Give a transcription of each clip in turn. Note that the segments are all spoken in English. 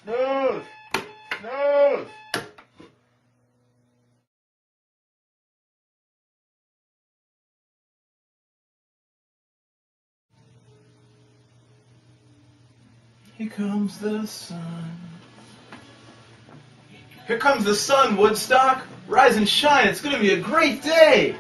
Snooze! Snooze! Here comes the sun. Here comes the sun, Woodstock. Rise and shine. It's going to be a great day.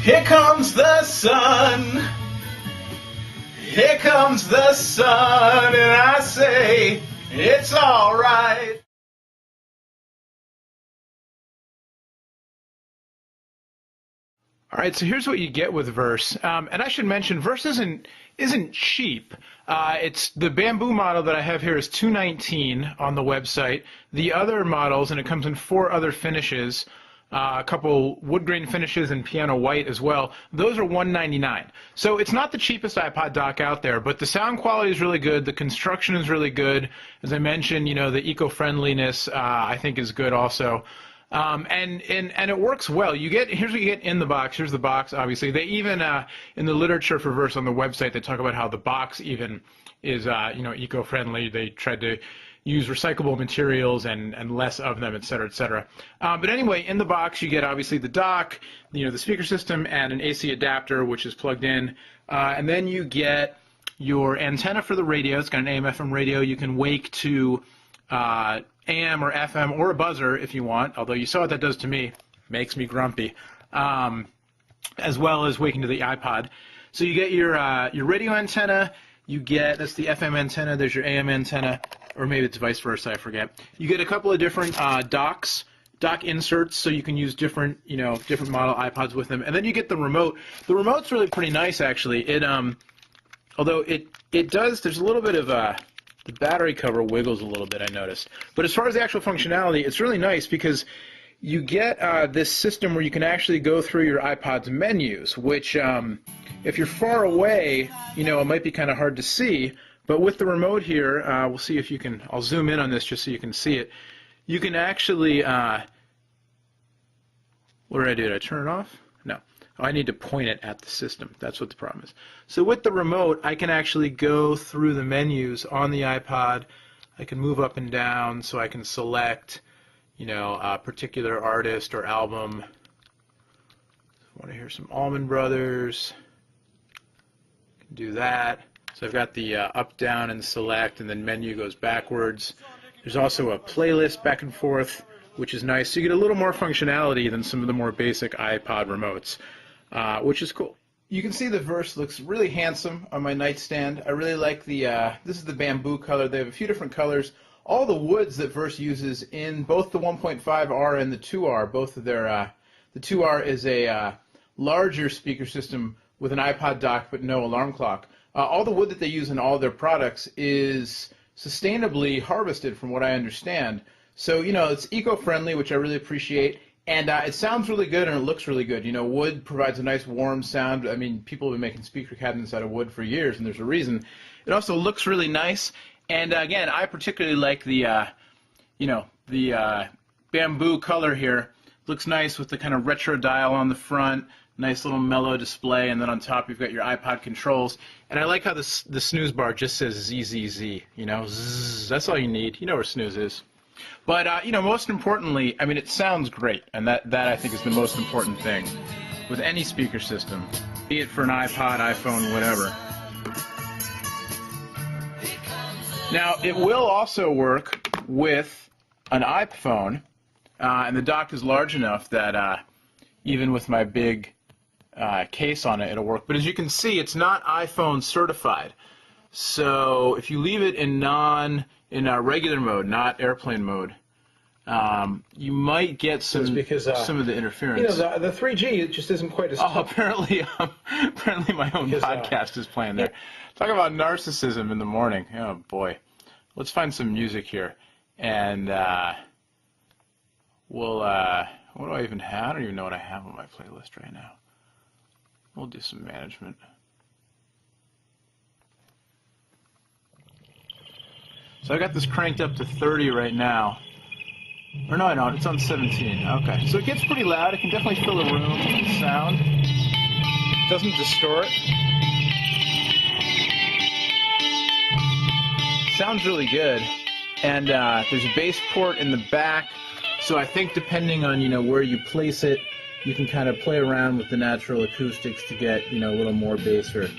Here comes the sun. Here comes the sun, and I say, it's all right. All right, so here's what you get with Verse, and I should mention Verse isn't cheap. It's the bamboo model that I have here is $219 on the website. The other models, and it comes in 4 other finishes. A couple wood grain finishes and piano white as well. Those are $199. So it's not the cheapest iPod dock out there, but the sound quality is really good. The construction is really good. As I mentioned, the eco-friendliness I think is good also. And it works well. Here's what you get in the box. Here's the box, obviously. They even in the literature for Verse on the website, they talk about how the box even is eco-friendly. They tried to use recyclable materials and less of them, et cetera, et cetera. But anyway, in the box you get obviously the dock, the speaker system, and an AC adapter which is plugged in, and then you get your antenna for the radio. It's got an AM/FM radio. You can wake to AM or FM or a buzzer if you want. Although you saw what that does to me, makes me grumpy. As well as waking to the iPod. So you get your radio antenna. That's the FM antenna. There's your AM antenna. Or maybe it's vice versa, I forget. You get a couple of different dock inserts, so you can use different model iPods with them. And then you get the remote. The remote's really pretty nice, actually. Although it does, there's a little bit of the battery cover wiggles a little bit, I noticed. But as far as the actual functionality, it's really nice because you get this system where you can actually go through your iPod's menus, which if you're far away, it might be kind of hard to see. But with the remote here, we'll see if you can, I'll zoom in on this just so you can see it. You can actually, what did I do? Did I turn it off? No. Oh, I need to point it at the system. That's what the problem is. So with the remote, I can actually go through the menus on the iPod. I can move up and down so I can select, a particular artist or album. I want to hear some Allman Brothers. I can do that. So I've got the up, down, and select, and then menu goes backwards. There's also a playlist back and forth, which is nice. So you get a little more functionality than some of the more basic iPod remotes, which is cool. You can see the Verse looks really handsome on my nightstand. I really like this is the bamboo color. They have a few different colors. All the woods that Verse uses in both the 1.5R and the 2R, both of their, the 2R is a larger speaker system with an iPod dock but no alarm clock. All the wood that they use in all their products is sustainably harvested, from what I understand. So, it's eco-friendly, which I really appreciate, and it sounds really good and it looks really good. Wood provides a nice warm sound. I mean, people have been making speaker cabinets out of wood for years, and there's a reason. It also looks really nice, and again, I particularly like the bamboo color here. Looks nice with the kind of retro dial on the front. Nice little mellow display, and then on top you've got your iPod controls. And I like how the snooze bar just says ZZZ, zzz, that's all you need. You know where snooze is. But, most importantly, I mean, it sounds great, and that I think is the most important thing with any speaker system, be it for an iPod, iPhone, whatever. Now, it will also work with an iPhone, and the dock is large enough that even with my big case on it, it'll work. But as you can see, it's not iPhone certified. So if you leave it in regular mode, not airplane mode, you might get some of the interference. The 3G it just isn't quite as tough. Apparently my own podcast is playing there. Talk about narcissism in the morning. Oh boy. Let's find some music here, and we'll. What do I even have? I don't even know what I have on my playlist right now. We'll do some management. So I got this cranked up to 30 right now. Or no, I don't. It's on 17. Okay. So it gets pretty loud. It can definitely fill a room with sound. Doesn't distort. Sounds really good. And there's a bass port in the back. So I think depending on, where you place it, you can kind of play around with the natural acoustics to get, a little more bass or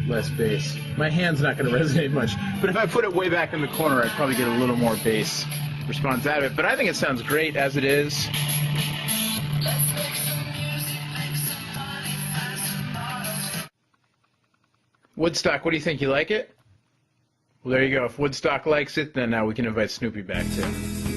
less bass. My hand's not going to resonate much, but if I put it way back in the corner, I'd probably get a little more bass response out of it. But I think it sounds great as it is. Woodstock, what do you think? You like it? Well, there you go. If Woodstock likes it, then we can invite Snoopy back too.